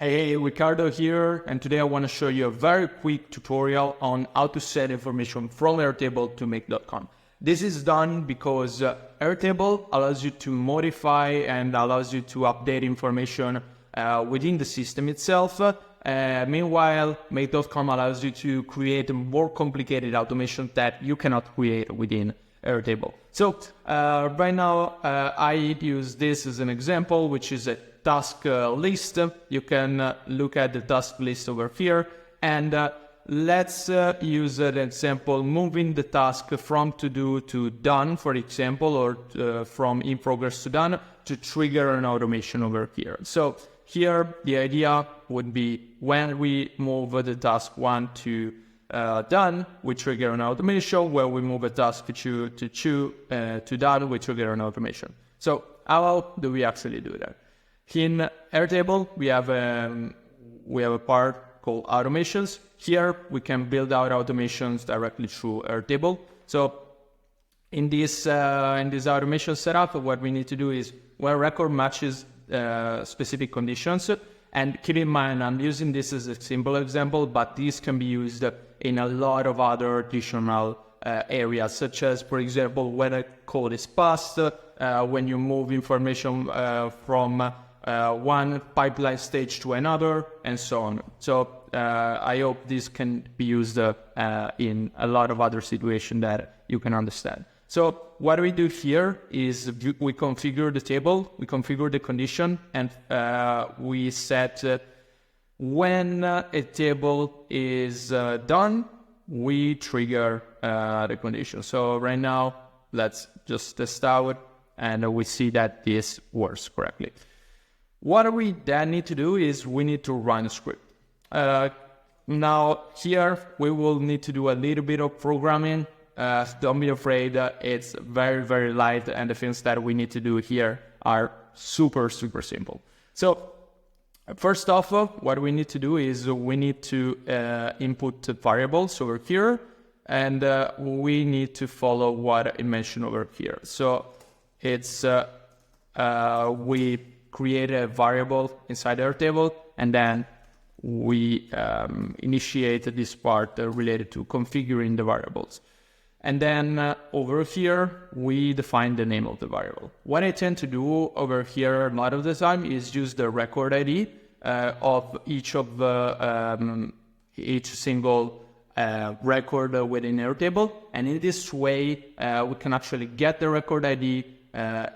Hey, Riccardo here, and today I want to show you a very quick tutorial on how to set information from Airtable to make.com. This is done because Airtable allows you to modify and allows you to update information within the system itself. Meanwhile, make.com allows you to create a more complicated automation that you cannot create within Airtable. So right now, I use this as an example, which is a task list. You can look at the task list over here, and let's use an example, moving the task from to do to done, for example, or from in progress to done, to trigger an automation over here. So here the idea would be when we move the task 1 to done, we trigger an automation. When we move a task to done, we trigger an automation. So how do we actually do that? In Airtable, we have a part called automations. Here, we can build out automations directly through Airtable. So in this automation setup, what we need to do is when a record matches specific conditions, and keep in mind, I'm using this as a simple example, but this can be used in a lot of other additional areas, such as, for example, when a code is passed, when you move information from one pipeline stage to another, and so on. So I hope this can be used in a lot of other situations that you can understand. So what we do here is we configure the table, we configure the condition, and we set when a table is done, we trigger the condition. So right now, let's just test out, and we see that this works correctly. What we then need to do is we need to run a script. Now here we will need to do a little bit of programming. Don't be afraid, it's very, very light, and the things that we need to do here are super, super simple. So first off, what we need to do is we need to input variables over here, and we need to follow what I mentioned over here. So it's we create a variable inside Airtable, and then we initiate this part related to configuring the variables. And then over here, we define the name of the variable. What I tend to do over here a lot of the time is use the record ID of each single record within Airtable. And in this way, we can actually get the record ID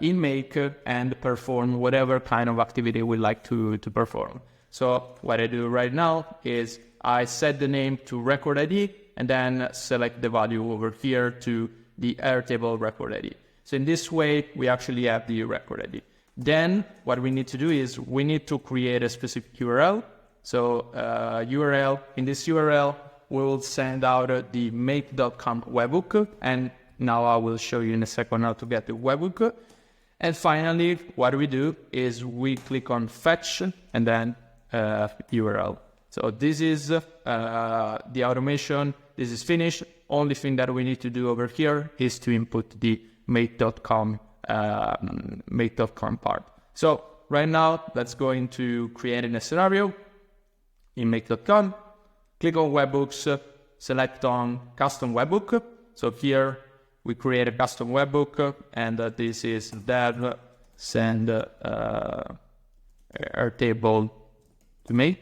in Make and perform whatever kind of activity we like to perform. So what I do right now is I set the name to record ID and then select the value over here to the Airtable record ID. So in this way, we actually have the record ID. Then what we need to do is we need to create a specific URL. So URL, in this URL, we will send out the make.com webhook, and now I will show you in a second how to get the webhook. And finally, what we do is we click on fetch and then URL. So this is the automation. This is finished. Only thing that we need to do over here is to input the make.com part. So right now, let's go into creating a scenario in make.com. Click on webhooks, select on custom webhook. So here we create a custom webhook, and this is dev send Airtable to me.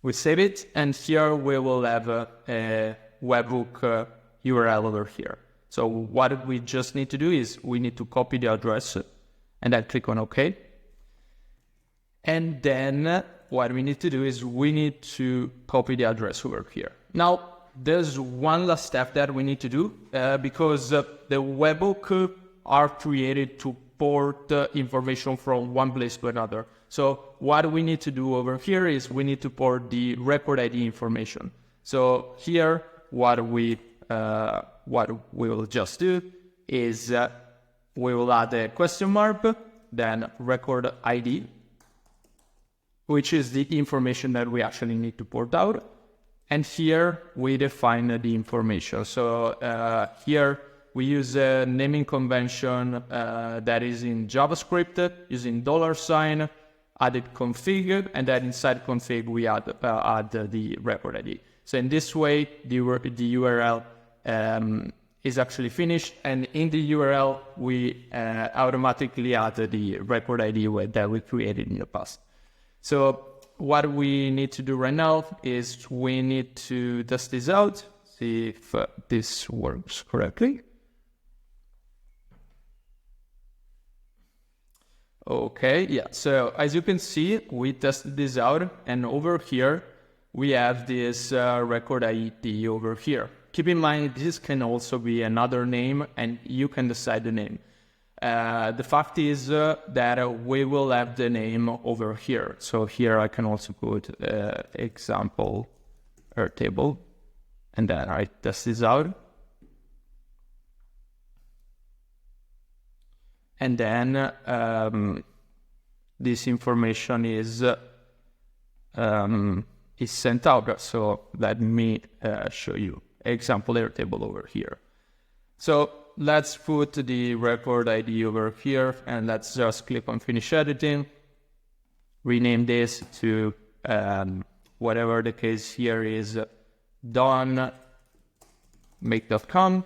We save it, and here we will have a webhook URL over here. So what we just need to do is we need to copy the address and then click on OK. And then what we need to do is we need to copy the address over here. Now, there's one last step that we need to do because the webhook are created to port information from one place to another. So what we need to do over here is we need to port the record ID information. So here, what we will just do is we will add a question mark, then record ID, which is the information that we actually need to port out. And here we define the information. So here we use a naming convention that is in JavaScript using $sign. added config, and then inside config we add the record ID. So in this way, the URL is actually finished, and in the URL we automatically add the record ID that we created in the past. So what we need to do right now is we need to test this out, see if this works correctly. Okay, yeah, so as you can see, we tested this out, and over here we have this record ID over here. Keep in mind, this can also be another name, and you can decide the name. The fact is that we will have the name over here. So here I can also put example Airtable, and then I test this out. And then this information is sent out. So let me show you example Airtable over here. So let's put the record ID over here, and let's just click on finish editing, rename this to whatever the case here is, done make.com.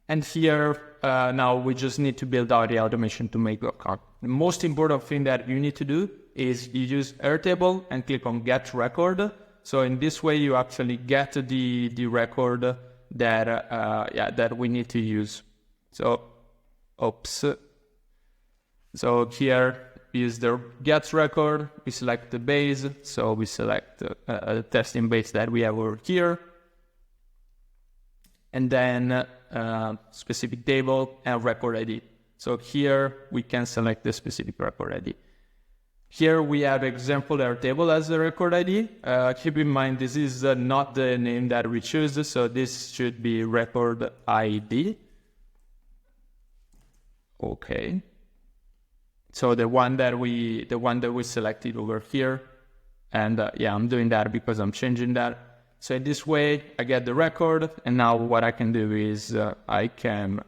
And here, now we just need to build out the automation to make.com. The most important thing that you need to do is you use Airtable and click on get record. So in this way, you actually get the record that we need to use. So, oops. So here is the get record. We select the base. So we select the testing base that we have over here. And then specific table and record ID. So here we can select the specific record ID. Here we have example Airtable as the record ID. Keep in mind, this is not the name that we choose, so this should be record ID. Okay. So the one that we selected over here, and yeah, I'm doing that because I'm changing that. So in this way, I get the record, and now what I can do is I can,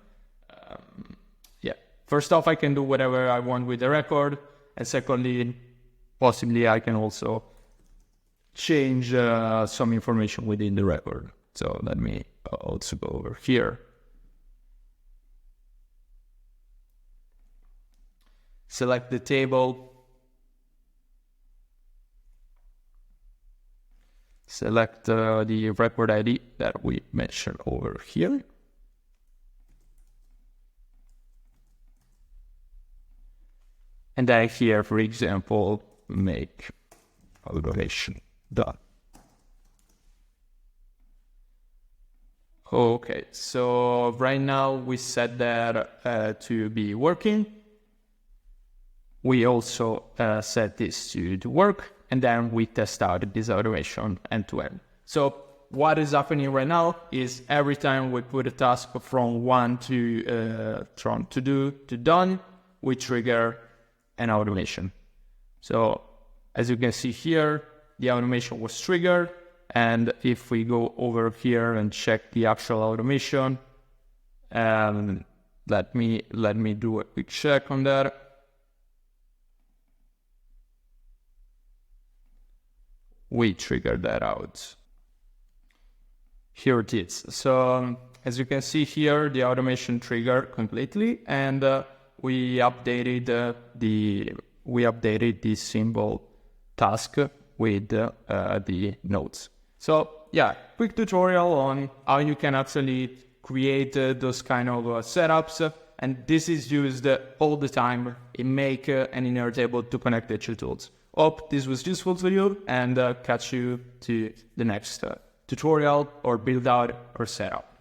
first off, I can do whatever I want with the record, and secondly, possibly I can also change some information within the record. So let me also go over here. Select the table. Select the record ID that we mentioned over here. And then here, for example, make automation done. Okay, so right now we set that to be working. We also set this to work, and then we test out this automation end to end. So what is happening right now is every time we put a task from one to do to done, we trigger an automation. So as you can see here, the automation was triggered, and if we go over here and check the actual automation, let me do a quick check on that. We triggered that out. Here it is. So as you can see here, the automation triggered completely, and we updated the symbol task with the nodes. So yeah, quick tutorial on how you can actually create those kind of setups, and this is used all the time in Make and in Airtable to connect the two tools. Hope this was useful to you, and catch you to the next tutorial or build out or setup.